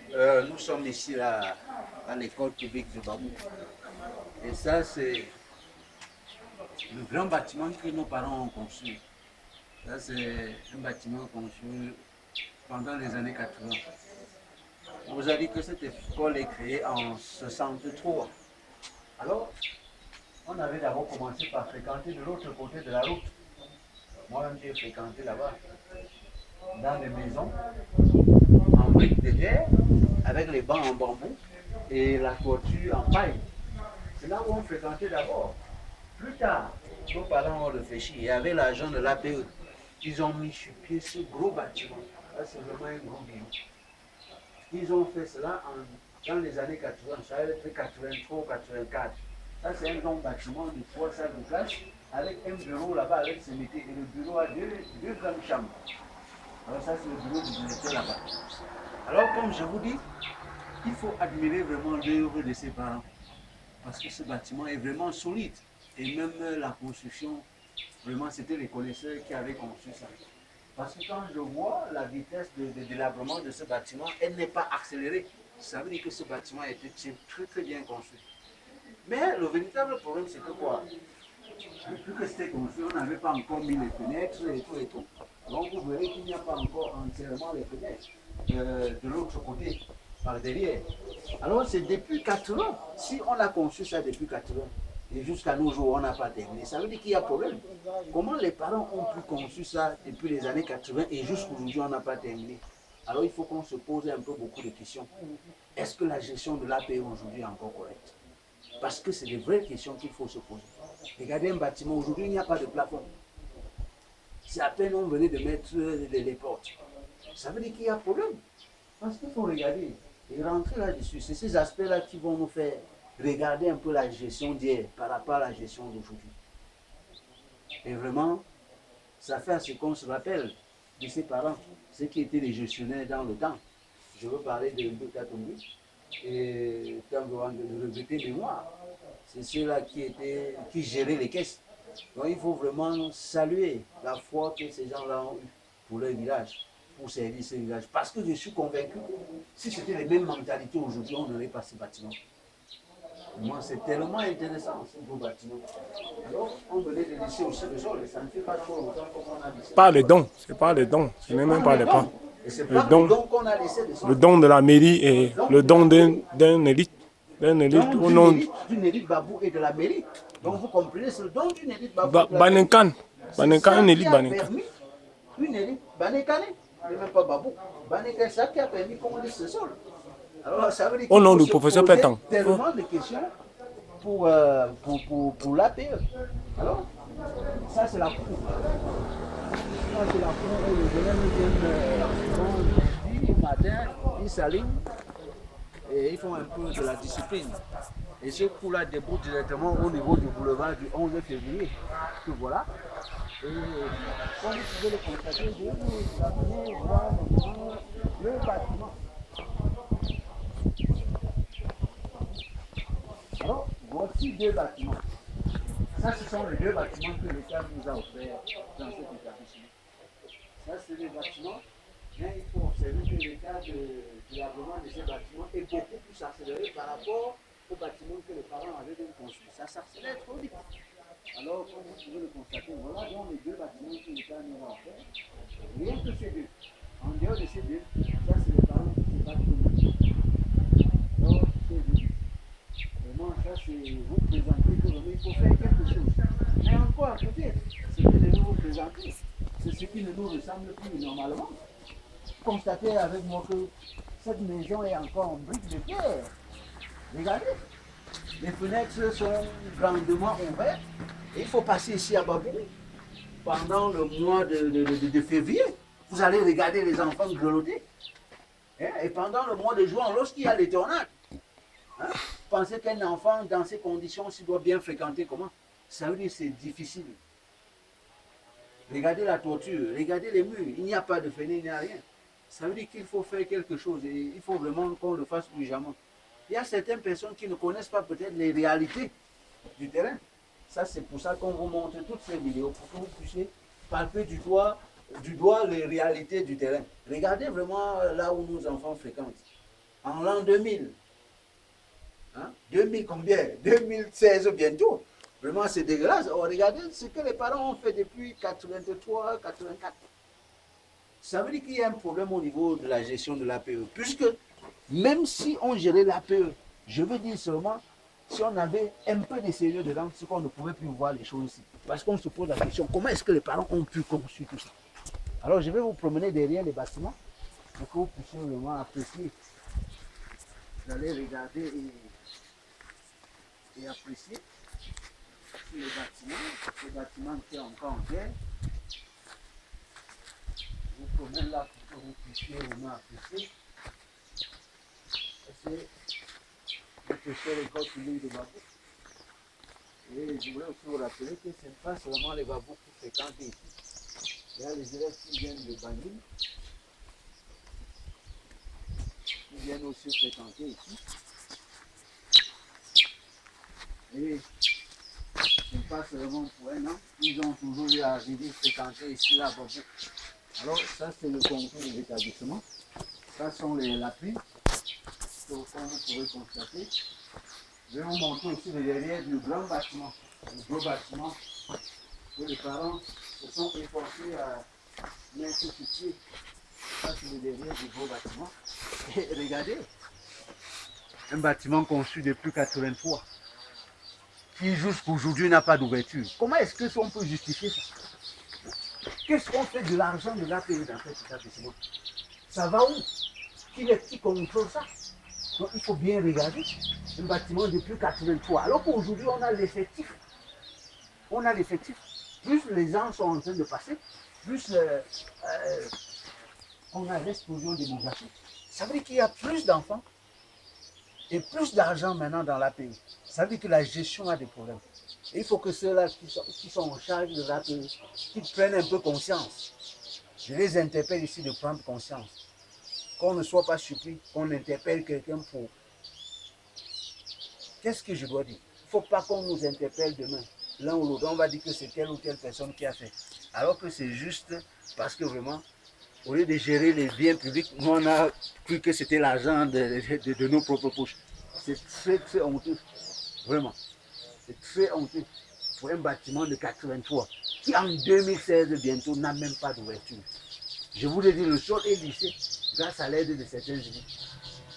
Nous sommes ici là, à l'école publique de Babou. Et ça, c'est le grand bâtiment que nos parents ont construit. Ça, c'est un bâtiment construit pendant les années 80. On vous a dit que cette école est créée en 63. Alors, on avait d'abord commencé par fréquenter de l'autre côté de la route. Moi-même, j'ai fréquenté là-bas, dans des maisons, en briques de terre, avec les bancs en bambou et la toiture en paille. C'est là où on fréquentait d'abord. Plus tard, nos parents ont réfléchi et avec l'argent de l'APE, ils ont mis sur pied ce gros bâtiment. Ça, c'est vraiment un gros bijou. Ils ont fait cela dans les années 80, ça a été 83 ou 84. Ça, c'est un grand bâtiment de 3 salles de classe avec un bureau là-bas avec ses métiers. Et le bureau a deux grandes chambres. Alors, ça, c'est le bureau du directeur là-bas. Alors, comme je vous dis, il faut admirer vraiment l'œuvre de ses parents. Parce que ce bâtiment est vraiment solide. Et même la construction, vraiment, c'était les connaisseurs qui avaient conçu ça. Parce que quand je vois la vitesse de délabrement de ce bâtiment, elle n'est pas accélérée. Ça veut dire que ce bâtiment a été très très bien construit. Mais le véritable problème, c'est que quoi? Depuis que c'était construit, on n'avait pas encore mis les fenêtres et tout et tout. Donc vous verrez qu'il n'y a pas encore entièrement les fenêtres de l'autre côté, par derrière. Alors c'est depuis 80. Si on a conçu ça depuis 80 et jusqu'à nos jours on n'a pas terminé, ça veut dire qu'il y a problème. Comment les parents ont pu conçu ça depuis les années 80 et jusqu'aujourd'hui on n'a pas terminé? Alors il faut qu'on se pose un peu beaucoup de questions. Est-ce que la gestion de l'APE aujourd'hui est encore correcte? Parce que c'est des vraies questions qu'il faut se poser. Regardez un bâtiment, aujourd'hui il n'y a pas de plafond. C'est à peine on venait de mettre les portes. Ça veut dire qu'il y a un problème. Parce qu'il faut regarder et rentrer là-dessus. C'est ces aspects-là qui vont nous faire regarder un peu la gestion d'hier par rapport à la gestion d'aujourd'hui. Et vraiment, ça fait à ce qu'on se rappelle de ses parents, ceux qui étaient les gestionnaires dans le temps. Je veux parler de Katombi et de regretter mémoire. C'est ceux-là qui géraient les caisses. Donc il faut vraiment saluer la foi que ces gens-là ont eue pour leur village, pour servir ce village. Parce que je suis convaincu que si c'était les mêmes mentalités aujourd'hui, on n'aurait pas ce bâtiment. Moi, c'est tellement intéressant, ce beau bâtiment. Alors, on venait de laisser aussi le sol, et ça ne fait pas trop longtemps qu'on a laissé le Pas les sol. dons, c'est pas les dons, ce C'est n'est même pas pas le les pas. don. Et c'est Le pas le don, don qu'on a laissé le le sol. don de la mairie et Le don le de don la mairie. d'un élite Donc au nom d'une élite Babou et de la mairie. Donc vous comprenez, c'est le don d'une élite Babou et de la mairie. Banenkan. C'est Banenkan, ça une qui élite a Banenkan. permis une élite Banekane, même pas Babou. Banekane, c'est ça qui a permis qu'on dise ce sol. Alors ça veut dire Au qu'il nom faut du se professeur poser Pétan. tellement de questions pour l'APE. Alors, ça c'est la cour. Ça c'est la cour où les élèves viennent lundi matin, ils s'alignent et ils font un peu de la discipline. Et ce coup-là débouche directement au niveau du boulevard du 11 février. Que voilà. Et comme vous pouvez le constater, je vais vous amener voir maintenant le bâtiment. Alors, voici deux bâtiments. Ça, ce sont les deux bâtiments que l'État nous a offerts dans cet établissement. Ça, c'est les bâtiments. Mais il faut observer que l'état de l'agrément de ces bâtiments est beaucoup plus accéléré par rapport aux bâtiments que les parents avaient bien construits. Ça s'accélère trop vite. Alors, comme vous pouvez le constater, voilà donc les deux bâtiments que l'État nous a offerts. Rien que ces deux. En dehors de ces deux, ça, c'est les parents qui se battent pour nous. Alors, ces deux. Vraiment, ça, c'est vous présenter que vraiment, il faut faire quelque chose. Mais encore à côté, ce que de nous vous présenter, c'est ce qui ne nous ressemble plus normalement. Constatez avec moi que cette maison est encore en briques de terre. Regardez, les fenêtres sont grandement ouvertes. Et il faut passer ici à Babou pendant le mois de février. Vous allez regarder les enfants grelotter. Et pendant le mois de juin, lorsqu'il y a les tornades, hein, pensez qu'un enfant dans ces conditions, s'il doit bien fréquenter comment? Ça veut dire que c'est difficile. Regardez la toiture, regardez les murs, il n'y a pas de fenêtre, il n'y a rien. Ça veut dire qu'il faut faire quelque chose et il faut vraiment qu'on le fasse urgemment. Il y a certaines personnes qui ne connaissent pas peut-être les réalités du terrain. Ça, c'est pour ça qu'on vous montre toutes ces vidéos, pour que vous puissiez palper du doigt les réalités du terrain. Regardez vraiment là où nos enfants fréquentent. en l'an 2000. Hein? 2000 combien? 2016 bientôt. Vraiment, c'est dégueulasse. Oh, regardez ce que les parents ont fait depuis 83, 84. Ça veut dire qu'il y a un problème au niveau de la gestion de l'APE. Puisque même si on gérait l'APE, je veux dire seulement, si on avait un peu de sérieux dedans, c'est qu'on ne pouvait plus voir les choses ici. Parce qu'on se pose la question, comment est-ce que les parents ont pu construire tout ça? Alors je vais vous promener derrière les bâtiments pour que vous puissiez vraiment apprécier. Vous allez regarder et apprécier les bâtiments qui sont encore en terre. Je vous promets là pour que vous puissiez vraiment apprécier. C'est notre chère école publique de Babou. Et je voulais aussi vous rappeler que ce n'est pas seulement les Babous qui fréquentent ici. Il y a les élèves qui viennent de Bangui, qui viennent aussi fréquenter ici. Et ce n'est pas seulement pour un an, ils ont toujours eu à venir fréquenter ici à Babou. Alors ça c'est le concours de l'établissement. Ça sont l'appui, comme vous pouvez constater. Je vais vous montrer aussi le derrière du grand bâtiment, le gros bâtiment que les parents se sont efforcés à mettre sur pied. Ça c'est le derrière du gros bâtiment. Et regardez, un bâtiment conçu depuis 83, qui jusqu'aujourd'hui n'a pas d'ouverture. Comment est-ce que on peut justifier ça? Qu'est-ce qu'on fait de l'argent de l'APE dans cet établissement? Ça va où? Qui contrôle ça? Donc il faut bien regarder. Un bâtiment depuis 83. Alors qu'aujourd'hui, on a l'effectif. On a l'effectif. Plus les gens sont en train de passer, plus on a l'explosion démographique. Ça veut dire qu'il y a plus d'enfants et plus d'argent maintenant dans l'APE. Ça veut dire que la gestion a des problèmes. Et il faut que ceux-là qui sont en charge de l'APE, qu'ils prennent un peu conscience. Je les interpelle ici de prendre conscience. Qu'on ne soit pas surpris, qu'on interpelle quelqu'un pour... Qu'est-ce que je dois dire? Il ne faut pas qu'on nous interpelle demain. L'un ou l'autre, on va dire que c'est telle ou telle personne qui a fait. Alors que c'est juste parce que vraiment, au lieu de gérer les biens publics, nous on a cru que c'était l'argent de nos propres poches. C'est très très honteux. Vraiment. C'est très honteux pour un bâtiment de 83 qui en 2016 bientôt n'a même pas d'ouverture. Je vous l'ai dit, le sol est lissé grâce à l'aide de certains élus,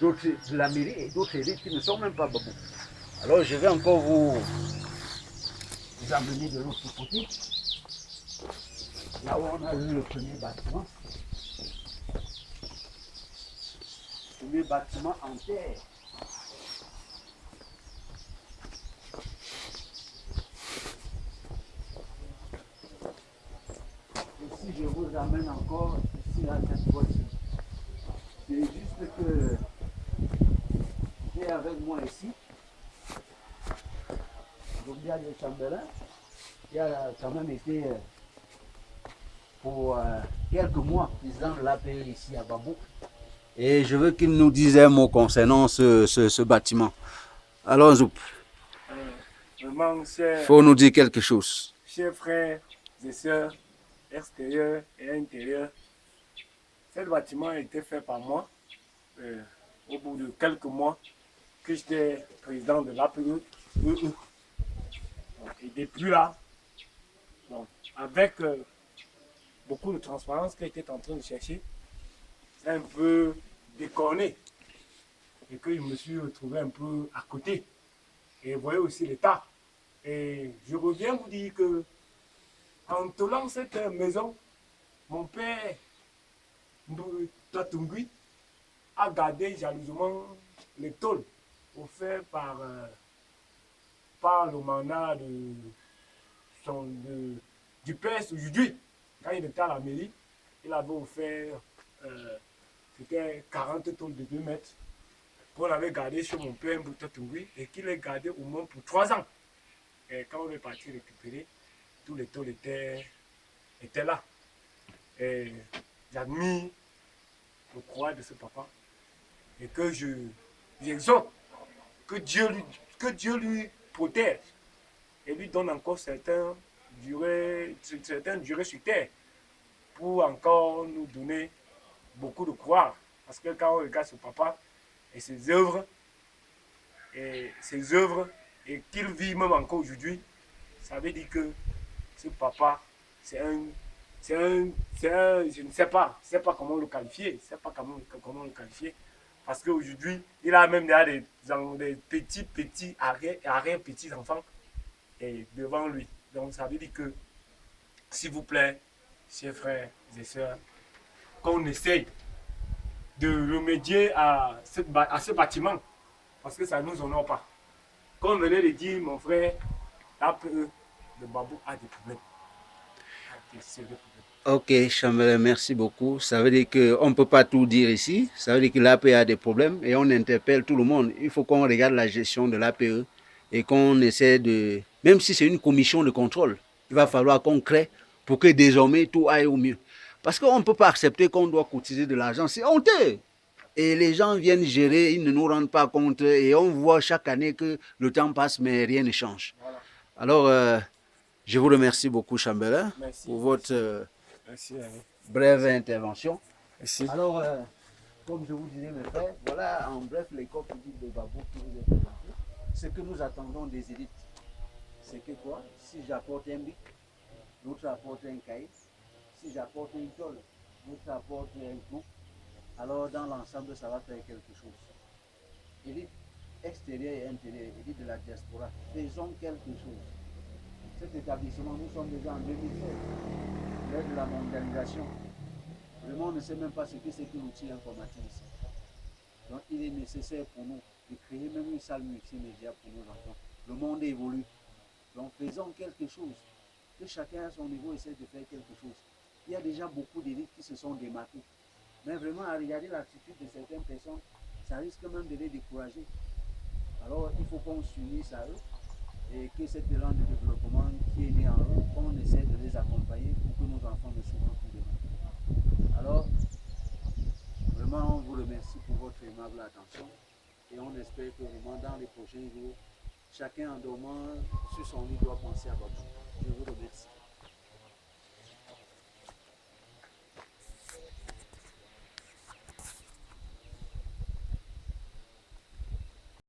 d'autres de la mairie et d'autres élus qui ne sont même pas beaucoup. Alors je vais encore vous amener de l'autre côté, là où on a vu le premier bâtiment. Le premier bâtiment en terre. Et si je vous amène encore ici à cette fois-ci, c'est juste que j'ai avec moi ici Robia de Chambelin, qui a quand même été pour quelques mois président de l'APE ici à Babou. Et je veux qu'il nous dise un mot concernant ce bâtiment. Alors, Zoup, Vraiment, il faut nous dire quelque chose. chers frères et sœurs, extérieurs et intérieurs, ce bâtiment a été fait par moi au bout de quelques mois que j'étais président de l'APE. Et depuis là, bon, avec beaucoup de transparence qu'il était en train de chercher, c'est un peu décorné et que je me suis retrouvé un peu à côté. Et vous voyez aussi l'état. Et je reviens vous dire que en tôlant cette maison, mon père, Tatungui, a gardé jalousement les tôles offerts par le mandat du père aujourd'hui. Quand il était à la mairie, il avait offert, c'était 40 tôles de 2 mètres, qu'on avait gardé chez mon père Tatungui et qu'il a gardé au moins pour 3 ans. Et quand on est parti récupérer, tous les tôles étaient là. Et j'admire le courage de ce papa et que j'exhorte que Dieu lui protège et lui donne encore certaines durées sur terre pour encore nous donner beaucoup de courage. Parce que quand on regarde ce papa, et ses œuvres, et qu'il vit même encore aujourd'hui, ça veut dire que ce papa, c'est un, je ne sais pas, comment le qualifier, je sais pas comment le qualifier, parce qu'aujourd'hui, il a même des petits petits enfants devant lui. Donc ça veut dire que, s'il vous plaît, chers frères et sœurs, qu'on essaye de remédier à ce bâtiment, parce que ça ne nous honore pas. Comme venait de dire mon frère, l'APE de Babou a des problèmes. Ok, Chambellan, merci beaucoup. Ça veut dire qu'on ne peut pas tout dire ici. Ça veut dire que l'APE a des problèmes et on interpelle tout le monde. Il faut qu'on regarde la gestion de l'APE et qu'on essaie de... Même si c'est une commission de contrôle, il va falloir qu'on crée pour que désormais tout aille au mieux. Parce qu'on ne peut pas accepter qu'on doit cotiser de l'argent. C'est honteux. Et les gens viennent gérer, ils ne nous rendent pas compte et on voit chaque année que le temps passe mais rien ne change. Voilà. Alors, je vous remercie beaucoup, Chambellan, pour votre brève intervention. Merci. Alors, comme je vous disais, mes frères, voilà en bref les corps publics de Babou qui vous est présenté. Ce que nous attendons des élites, c'est que quoi? Si j'apporte un bic, l'autre apporte un cahier. Si j'apporte une tôle, l'autre apporte un clou. Alors, dans l'ensemble, ça va faire quelque chose. Élite extérieure et intérieure, élite de la diaspora, faisons quelque chose. Cet établissement, nous sommes déjà en 2016, l'ère de la mondialisation. Le monde ne sait même pas ce que c'est que l'outil informatique ici. Donc il est nécessaire pour nous de créer même une salle multimédia pour nos enfants. Le monde évolue. Donc faisons quelque chose. Que chacun à son niveau essaie de faire quelque chose. Il y a déjà beaucoup d'élites qui se sont démarquées. Mais vraiment, à regarder l'attitude de certaines personnes, ça risque même de les décourager. Alors il faut qu'on s'unisse à eux et que cet élan de développement qui est né en eux, on essaie de les accompagner pour que nos enfants ne souffrent plus demain. Alors, vraiment, on vous remercie pour votre aimable attention et on espère que vraiment dans les prochains jours, chacun en dormant sur son lit doit penser à votre. Je vous remercie.